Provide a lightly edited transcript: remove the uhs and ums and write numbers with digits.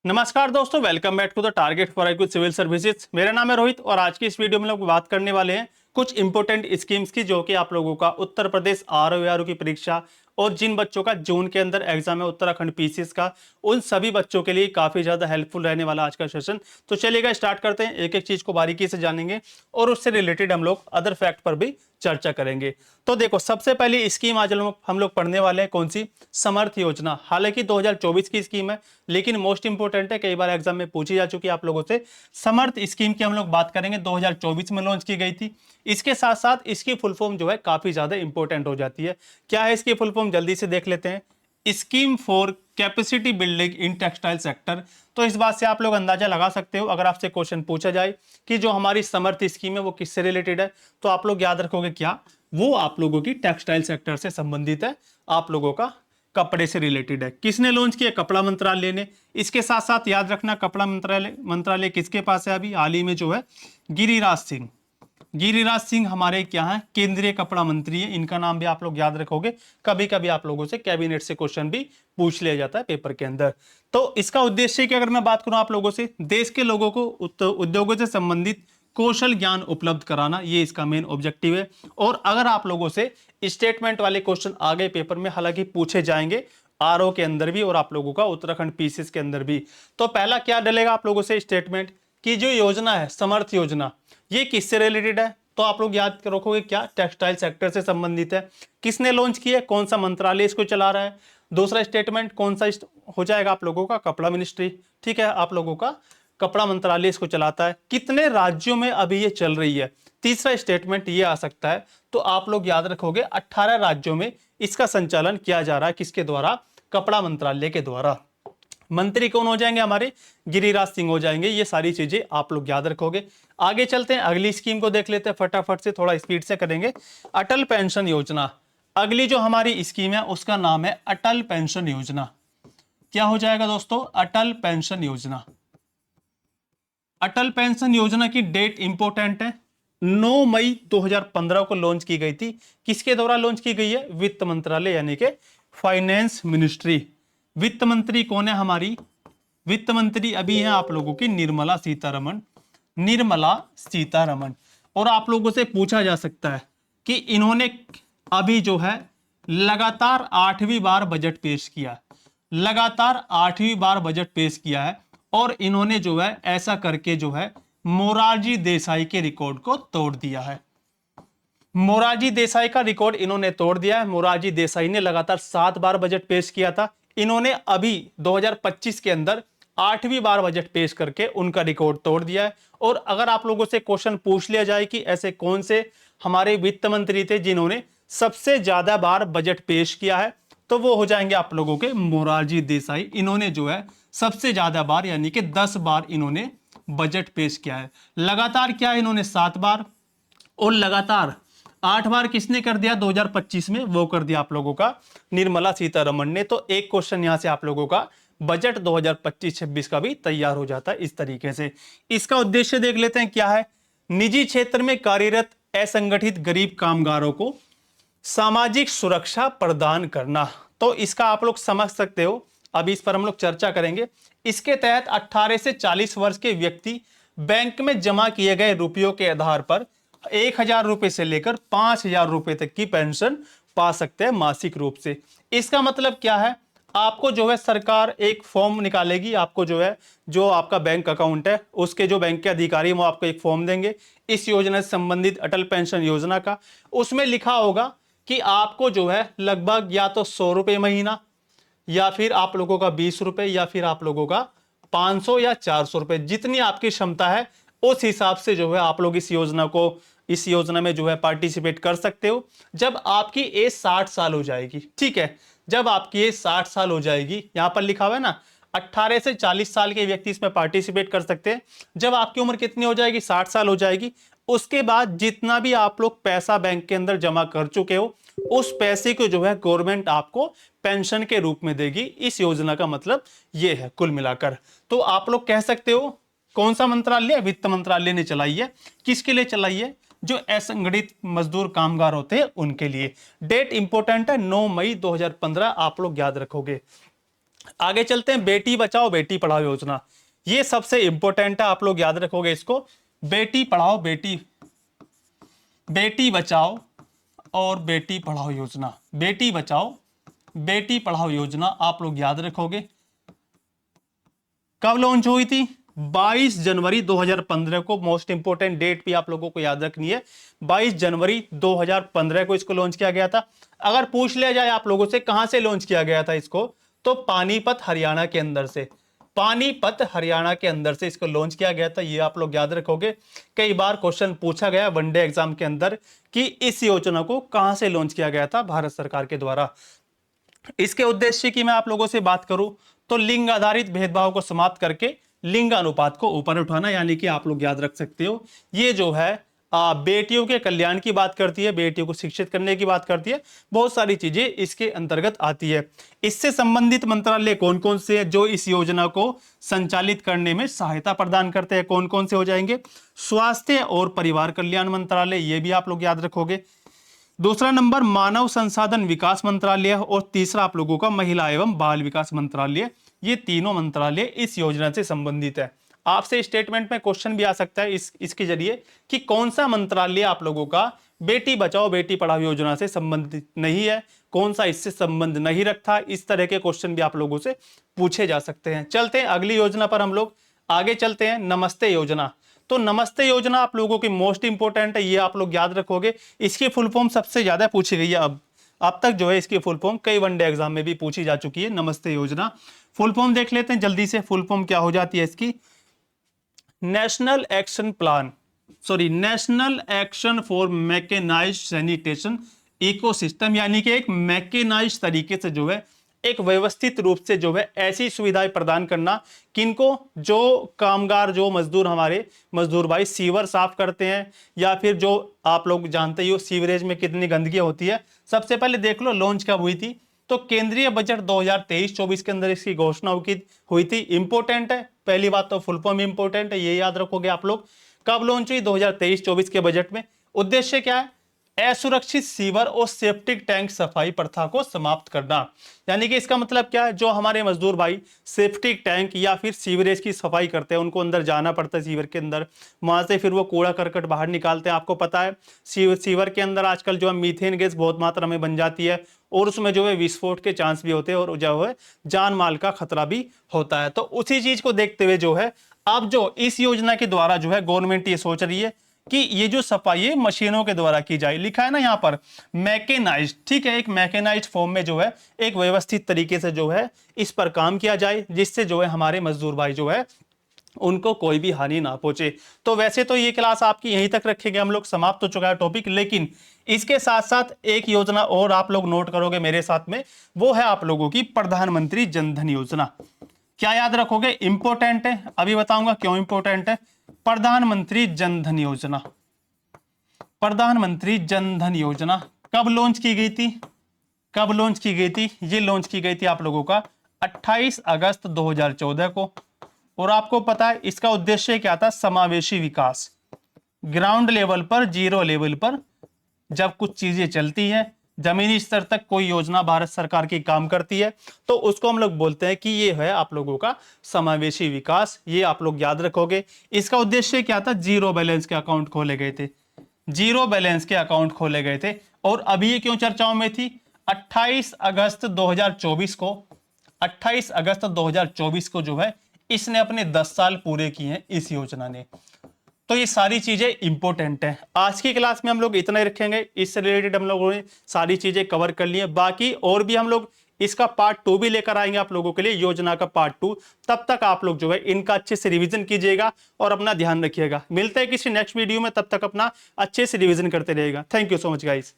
नमस्कार दोस्तों, welcome back to the target for I civil services. मेरा नाम है रोहित और आज की इस वीडियो में लोग बात करने वाले हैं कुछ इंपोर्टेंट स्कीम्स की जो कि आप लोगों का उत्तर प्रदेश आरओ की परीक्षा और जिन बच्चों का जून के अंदर एग्जाम है उत्तराखंड पीसीएस का, उन सभी बच्चों के लिए काफी ज्यादा हेल्पफुल रहने वाला आज का सेशन। तो चलिएगा स्टार्ट करते हैं, एक एक चीज को बारीकी से जानेंगे और उससे रिलेटेड हम लोग अदर फैक्ट पर भी चर्चा करेंगे। तो देखो, सबसे पहली स्कीम आज हम लोग पढ़ने वाले हैं कौन सी, समर्थ योजना। हालांकि 2024 की स्कीम है लेकिन मोस्ट इंपोर्टेंट है, कई बार एग्जाम में पूछी जा चुकी है आप लोगों से। समर्थ स्कीम की हम लोग बात करेंगे, 2024 में लॉन्च की गई थी। इसके साथ साथ इसकी फुल फॉर्म जो है काफी ज्यादा इंपॉर्टेंट हो जाती है। क्या है इसकी फुल फॉर्म, जल्दी से देख लेते हैं। Scheme for capacity building in textile sector. तो इस बात से आप लोग अंदाजा लगा सकते हो, अगर आपसे क्वेश्चन पूछा जाए कि जो हमारी समर्थ स्कीम है वो किससे रिलेटेड है, तो आप लोग याद रखोगे क्या, वो आप लोगों की टेक्सटाइल सेक्टर से संबंधित है, आप लोगों का कपड़े से रिलेटेड है। किसने लॉन्च किया, कपड़ा मंत्रालय ने। इसके साथ साथ याद रखना, कपड़ा मंत्रालय किसके पास है अभी हाल ही में, जो है गिरिराज सिंह। गिरिराज सिंह हमारे क्या है, केंद्रीय कपड़ा मंत्री है। इनका नाम भी आप लोग याद रखोगे, कभी कभी आप लोगों से कैबिनेट से क्वेश्चन भी पूछ लिया जाता है पेपर के अंदर। तो इसका उद्देश्य की अगर मैं बात करूं आप लोगों से, देश के लोगों को उद्योगों से संबंधित कौशल ज्ञान उपलब्ध कराना, ये इसका मेन ऑब्जेक्टिव है। और अगर आप लोगों से स्टेटमेंट वाले क्वेश्चन आगे पेपर में हालांकि पूछे जाएंगे, आरओ के अंदर भी और आप लोगों का उत्तराखंड पीसीएस के अंदर भी। तो पहला क्या डलेगा आप लोगों से स्टेटमेंट की, जो योजना है समर्थ योजना, ये किससे रिलेटेड है। तो आप लोग याद रखोगे क्या, टेक्सटाइल सेक्टर से संबंधित है। किसने लॉन्च किया है, कौन सा मंत्रालय इसको चला रहा है। दूसरा स्टेटमेंट कौन सा हो जाएगा आप लोगों का, कपड़ा मिनिस्ट्री। ठीक है, आप लोगों का कपड़ा मंत्रालय इसको चलाता है। कितने राज्यों में अभी ये चल रही है। तीसरा स्टेटमेंट ये आ सकता है, तो आप लोग याद रखोगे 18 राज्यों में इसका संचालन किया जा रहा है, किसके द्वारा, कपड़ा मंत्रालय के द्वारा। मंत्री कौन हो जाएंगे हमारे, गिरिराज सिंह हो जाएंगे। ये सारी चीजें आप लोग याद रखोगे। आगे चलते हैं, अगली स्कीम को देख लेते हैं फटाफट से, थोड़ा स्पीड से करेंगे। अटल पेंशन योजना। अगली जो हमारी स्कीम है उसका नाम है अटल पेंशन योजना। क्या हो जाएगा दोस्तों, अटल पेंशन योजना। अटल पेंशन योजना की डेट इंपॉर्टेंट है, 9 मई 2015 को लॉन्च की गई थी। किसके द्वारा लॉन्च की गई है, वित्त मंत्रालय यानी कि फाइनेंस मिनिस्ट्री। वित्त मंत्री कौन है हमारी, वित्त मंत्री अभी है आप लोगों की निर्मला सीतारमण। निर्मला सीतारमण। और आप लोगों से पूछा जा सकता है कि इन्होंने अभी जो है लगातार 8वीं बार बजट पेश किया, लगातार 8वीं बार बजट पेश किया है। और इन्होंने जो है ऐसा करके जो है मोरारजी देसाई के रिकॉर्ड को तोड़ दिया है। मोरारजी देसाई का रिकॉर्ड इन्होंने तोड़ दिया है। मोरारजी देसाई ने लगातार 7 बार बजट पेश किया था, इन्होंने अभी 2025 के अंदर 8वीं बार बजट पेश करके उनका रिकॉर्ड तोड़ दिया है। और अगर आप लोगों से क्वेश्चन पूछ लिया जाए कि ऐसे कौन से हमारे वित्त मंत्री थे जिन्होंने सबसे ज्यादा बार बजट पेश किया है, तो वो हो जाएंगे आप लोगों के मोरारजी देसाई। इन्होंने जो है सबसे ज्यादा बार यानी कि 10 बार इन्होंने बजट पेश किया है। लगातार क्या है, इन्होंने 7 बार, और लगातार 8 बार किसने कर दिया 2025 में, वो कर दिया आप लोगों का निर्मला सीतारमण ने। तो एक क्वेश्चन यहां से आप लोगों का बजट 2025-26 का भी तैयार हो जाता है इस तरीके से। इसका उद्देश्य देख लेते हैं क्या है, निजी क्षेत्र में कार्यरत असंगठित गरीब कामगारों को सामाजिक सुरक्षा प्रदान करना। तो इसका आप लोग समझ सकते हो, अभी इस पर हम लोग चर्चा करेंगे। इसके तहत 18 से 40 वर्ष के व्यक्ति बैंक में जमा किए गए रुपयों के आधार पर 1000 रुपए से लेकर 5000 रुपए तक की पेंशन पा सकते हैं मासिक रूप से। इसका मतलब क्या है, आपको जो है सरकार एक फॉर्म निकालेगी, आपको जो है जो आपका बैंक अकाउंट है उसके जो बैंक के अधिकारी वो आपको एक फॉर्म देंगे इस योजना से संबंधित, अटल पेंशन योजना का। उसमें लिखा होगा कि आपको जो है लगभग या तो 100 रुपए महीना, या फिर आप लोगों का 20 रुपए, या फिर आप लोगों का 500 या 400 रुपए, जितनी आपकी क्षमता है उस हिसाब से जो है आप लोग इस योजना में जो है पार्टिसिपेट कर सकते हो। जब आपकी एज 60 साल हो जाएगी, ठीक है, जब आपकी एज 60 साल हो जाएगी, यहां पर लिखा हुआ है ना 18 से 40 साल के व्यक्ति इसमें पार्टिसिपेट कर सकते हैं। जब आपकी उम्र कितनी हो जाएगी, 60 साल हो जाएगी, उसके बाद जितना भी आप लोग पैसा बैंक के अंदर जमा कर चुके हो उस पैसे को जो है गवर्नमेंट आपको पेंशन के रूप में देगी। इस योजना का मतलब यह है कुल मिलाकर। तो आप लोग कह सकते हो कौन सा मंत्रालय, वित्त मंत्रालय ने चलाई है। किसके लिए चलाई है, जो असंगठित मजदूर कामगार होते हैं उनके लिए। डेट इंपॉर्टेंट है 9 मई 2015, आप लोग याद रखोगे। आगे चलते हैं, बेटी बचाओ बेटी पढ़ाओ योजना, ये सबसे इंपॉर्टेंट है, आप लोग याद रखोगे इसको। बेटी पढ़ाओ बेटी बचाओ और बेटी पढ़ाओ योजना, बेटी बचाओ बेटी पढ़ाओ योजना आप लोग याद रखोगे। कब लॉन्च हुई थी? 22 जनवरी 2015 को। मोस्ट इंपोर्टेंट डेट भी आप लोगों को याद रखनी है, 22 जनवरी 2015 को इसको लॉन्च किया गया था। अगर पूछ लिया जाए आप लोगों से कहां से लॉन्च किया गया था इसको, तो पानीपत हरियाणा के अंदर से, पानीपत हरियाणा के अंदर से इसको लॉन्च किया गया था, ये आप लोग याद रखोगे। कई बार क्वेश्चन पूछा गया वनडे एग्जाम के अंदर कि इस योजना को कहां से लॉन्च किया गया था भारत सरकार के द्वारा। इसके उद्देश्य की मैं आप लोगों से बात करूं तो लिंग आधारित भेदभाव को समाप्त करके लिंग अनुपात को ऊपर उठाना, यानी कि आप लोग याद रख सकते हो ये जो है बेटियों के कल्याण की बात करती है, बेटियों को शिक्षित करने की बात करती है, बहुत सारी चीजें इसके अंतर्गत आती है। इससे संबंधित मंत्रालय कौन कौन से हैं जो इस योजना को संचालित करने में सहायता प्रदान करते हैं, कौन कौन से हो जाएंगे? स्वास्थ्य और परिवार कल्याण मंत्रालय, ये भी आप लोग याद रखोगे। दूसरा नंबर मानव संसाधन विकास मंत्रालय, और तीसरा आप लोगों का महिला एवं बाल विकास मंत्रालय। ये तीनों मंत्रालय इस योजना से संबंधित है। आपसे स्टेटमेंट में क्वेश्चन भी आ सकता है इसके जरिए कि कौन सा मंत्रालय आप लोगों का बेटी बचाओ बेटी पढ़ाओ योजना से संबंधित नहीं है, कौन सा इससे संबंध नहीं रखता। इस तरह के क्वेश्चन भी आप लोगों से पूछे जा सकते हैं। चलते हैं अगली योजना पर, हम लोग आगे चलते हैं। नमस्ते योजना, तो नमस्ते योजना आप लोगों की मोस्ट इंपोर्टेंट है, ये आप लोग याद रखोगे। इसकी फुल फॉर्म सबसे ज्यादा पूछी गई है अब तक जो है इसकी फुल फॉर्म कई वनडे एग्जाम में भी पूछी जा चुकी है। नमस्ते योजना फुल फॉर्म देख लेते हैं जल्दी से। फुल फॉर्म क्या हो जाती है इसकी? National action plan, sorry national action for mechanized sanitation ecosystem, यानी कि एक मैकेनाइज्ड तरीके से जो है एक व्यवस्थित रूप से जो है ऐसी सुविधाएं प्रदान करना किनको? जो कामगार, जो मजदूर, हमारे मजदूर भाई सीवर साफ करते हैं, या फिर जो आप लोग जानते ही हो सीवरेज में कितनी गंदगी होती है। सबसे पहले देख लो लॉन्च कब हुई थी, तो केंद्रीय बजट 2023-24 के अंदर इसकी घोषणा हुई थी। इंपोर्टेंट है, पहली बात तो फुल फॉर्म इंपोर्टेंट है, ये याद रखोगे आप लोग। कब लॉन्च हुई? 2023-24 के बजट में। उद्देश्य क्या है? असुरक्षित सीवर और सेप्टिक टैंक सफाई प्रथा को समाप्त करना। यानी कि इसका मतलब क्या है? जो हमारे मजदूर भाई सेप्टिक टैंक या फिर सीवरेज की सफाई करते हैं, उनको अंदर जाना पड़ता है सीवर के अंदर, वहां से फिर वो कूड़ा करकट बाहर निकालते हैं। आपको पता है सीवर के अंदर आजकल जो है मीथेन गैस बहुत मात्रा में बन जाती है, और उसमें जो है विस्फोट के चांस भी होते हैं, और जो है जान माल का खतरा भी होता है। तो उसी चीज को देखते हुए जो है अब जो इस योजना के द्वारा जो है गवर्नमेंट ये सोच रही है कि ये जो सफाई मशीनों के द्वारा की जाए। लिखा है ना यहाँ पर मैकेनाइज्ड, ठीक है, एक मैकेनाइज्ड फॉर्म में जो है एक व्यवस्थित तरीके से जो है इस पर काम किया जाए, जिससे जो है हमारे मजदूर भाई जो है उनको कोई भी हानि ना पहुंचे। तो वैसे तो ये क्लास आपकी यहीं तक रखेंगे हम लोग, समाप्त हो चुका है टॉपिक, लेकिन इसके साथ साथ एक योजना और आप लोग नोट करोगे मेरे साथ में, वो है आप लोगों की प्रधानमंत्री जनधन योजना। क्या याद रखोगे? इंपॉर्टेंट है, अभी बताऊंगा क्यों इंपॉर्टेंट है। प्रधानमंत्री जनधन योजना, प्रधानमंत्री जनधन योजना कब लॉन्च की गई थी? कब लॉन्च की गई थी? ये लॉन्च की गई थी आप लोगों का 28 अगस्त 2014 को। और आपको पता है इसका उद्देश्य क्या था? समावेशी विकास। ग्राउंड लेवल पर, जीरो लेवल पर जब कुछ चीजें चलती हैं, जमीनी स्तर तक कोई योजना भारत सरकार की काम करती है, तो उसको हम लोग बोलते हैं कि ये है आप लोगों का समावेशी विकास। ये आप लोग याद रखोगे। इसका उद्देश्य क्या था? जीरो बैलेंस के अकाउंट खोले गए थे, जीरो बैलेंस के अकाउंट खोले गए थे। और अभी ये क्यों चर्चाओं में थी? 28 अगस्त 2024 को, 28 अगस्त 2024 को जो है इसने अपने 10 साल पूरे किए हैं इस योजना ने। तो ये सारी चीजें इंपॉर्टेंट है। आज की क्लास में हम लोग इतना ही रखेंगे, इससे रिलेटेड हम लोगों ने सारी चीजें कवर कर ली है। बाकी और भी हम लोग इसका पार्ट 2 भी लेकर आएंगे आप लोगों के लिए, योजना का पार्ट 2। तब तक आप लोग जो है इनका अच्छे से रिवीजन कीजिएगा और अपना ध्यान रखिएगा। मिलते हैं किसी नेक्स्ट वीडियो में, तब तक अपना अच्छे से रिवीजन करते रहिएगा। Thank you so much guys.